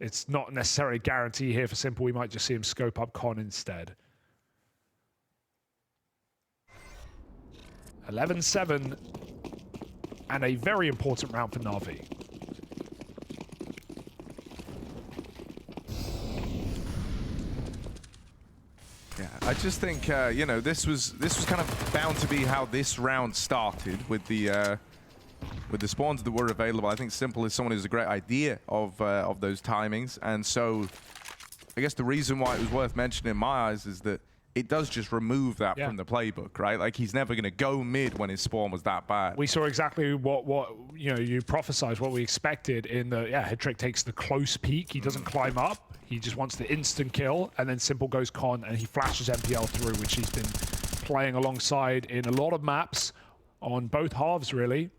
It's not necessarily a guarantee here for Simple. We might just see him scope up Con instead. 11-7. And a very important round for Na'Vi. Yeah, I just think you know, this was kind of bound to be how this round started with the spawns that were available. I think Simple is someone who's a great idea of those timings, and so I guess the reason why it was worth mentioning in my eyes is that it does just remove that from the playbook, right? Like, he's never going to go mid when his spawn was that bad. We saw exactly what you know, you prophesized what we expected in the, Headtrick takes the close peek. He doesn't climb up. He just wants the instant kill, and then Simple goes Con, and he flashes MPL through, which he's been playing alongside in a lot of maps on both halves, really.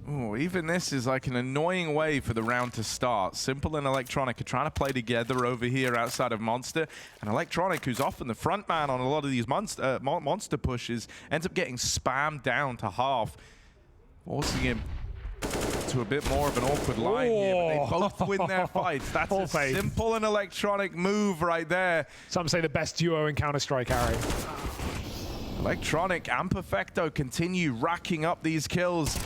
Oh, even this is like an annoying way for the round to start. Simple and Electronic are trying to play together over here outside of Monster. And Electronic, who's often the front man on a lot of these monster pushes, ends up getting spammed down to half, forcing him to a bit more of an awkward line here. But they both win their fights. That's a Simple and Electronic move right there. Some say the best duo in Counter-Strike, Harry. Electronic and Perfecto continue racking up these kills.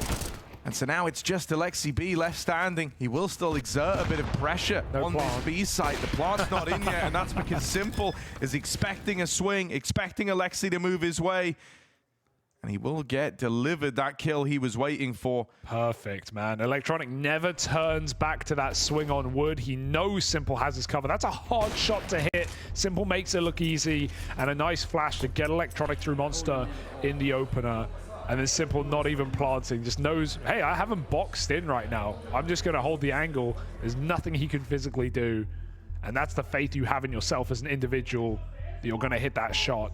And so now it's just Alexi B left standing. He will still exert a bit of pressure on this B site. The plant's not in yet, and that's because Simple is expecting a swing, expecting Alexi to move his way. And he will get delivered that kill he was waiting for. Perfect, man. Electronic never turns back to that swing on wood. He knows Simple has his cover. That's a hard shot to hit. Simple makes it look easy, and a nice flash to get Electronic through Monster in the opener. And then Simple not even planting, just knows, hey, I haven't boxed in right now. I'm just going to hold the angle. There's nothing he can physically do. And that's the faith you have in yourself as an individual, that you're going to hit that shot.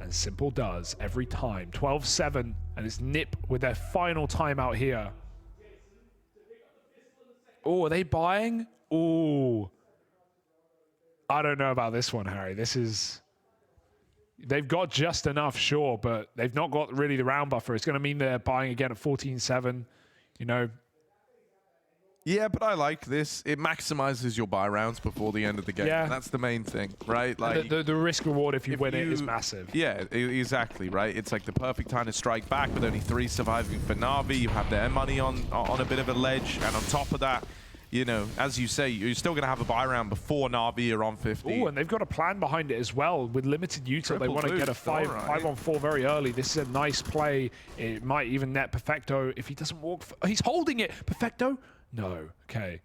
And Simple does every time. 12-7, and it's Nip with their final timeout here. Oh, are they buying? Oh. I don't know about this one, Harry. This is... They've got just enough, sure, but they've not got really the round buffer. It's going to mean they're buying again at 14-7, you know. Yeah, but I like this. It maximizes your buy rounds before the end of the game. Yeah. That's the main thing, right? Like the risk reward if you win it is massive. Yeah, exactly, right? It's like the perfect time to strike back with only 3 surviving for Na'Vi. You have their money on a bit of a ledge, and on top of that, you know, as you say, you're still going to have a buy round before Na'Vi are on 50. Oh, and they've got a plan behind it as well. With limited util, they want to get a 5-on-4 very early. This is a nice play. It might even net Perfecto if he doesn't walk. He's holding it. Perfecto? No. Okay.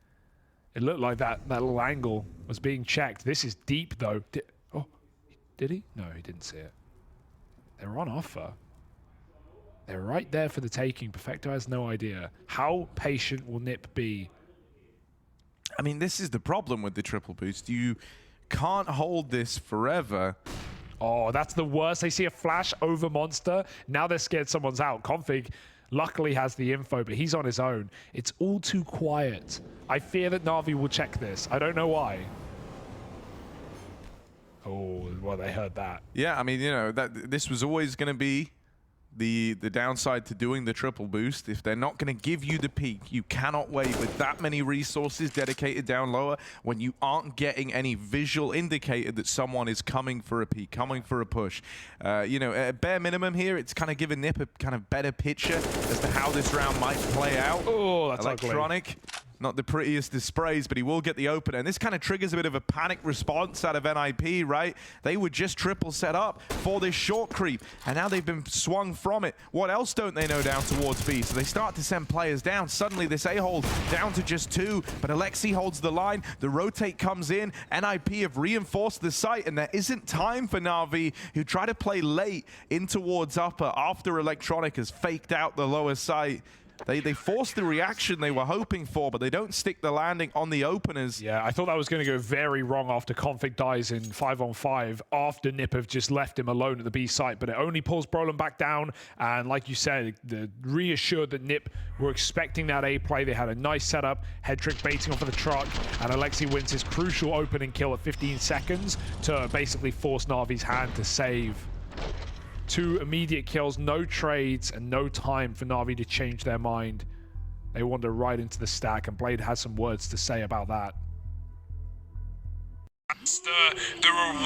It looked like that little angle was being checked. This is deep, though. Did he? No, he didn't see it. They're on offer. They're right there for the taking. Perfecto has no idea. How patient will Nip be? I mean, this is the problem with the triple boost. You can't hold this forever. Oh, that's the worst. They see a flash over Monster. Now they're scared someone's out. Config luckily has the info, but he's on his own. It's all too quiet. I fear that Na'Vi will check this. I don't know why. Oh, well, they heard that. Yeah, I mean, you know, this was always going to be the downside to doing the triple boost. If they're not going to give you the peak, you cannot wait with that many resources dedicated down lower when you aren't getting any visual indicator that someone is coming for a peak, coming for a push. You know, at bare minimum here, it's kind of giving Nip a kind of better picture as to how this round might play out. Oh, that's Electronic. Ugly. Not the prettiest displays, but he will get the opener. And this kind of triggers a bit of a panic response out of NIP, right? They were just triple set up for this short creep, and now they've been swung from it. What else don't they know down towards B? So they start to send players down. Suddenly this A-hold down to just 2, but Alexi holds the line. The rotate comes in. NIP have reinforced the site, and there isn't time for Na'Vi, who try to play late in towards upper after Electronic has faked out the lower site. They forced the reaction they were hoping for, but they don't stick the landing on the openers. Yeah, I thought that was going to go very wrong after Config dies in 5-on-5, after Nip have just left him alone at the B site, but it only pulls Brolin back down, and like you said, reassured that Nip were expecting that A play. They had a nice setup, Headtrick baiting off of the truck, and Alexi wins his crucial opening kill at 15 seconds to basically force Na'Vi's hand to save. 2 immediate kills, no trades, and no time for Na'Vi to change their mind. They wander right into the stack, and Blade has some words to say about that. That's the reward.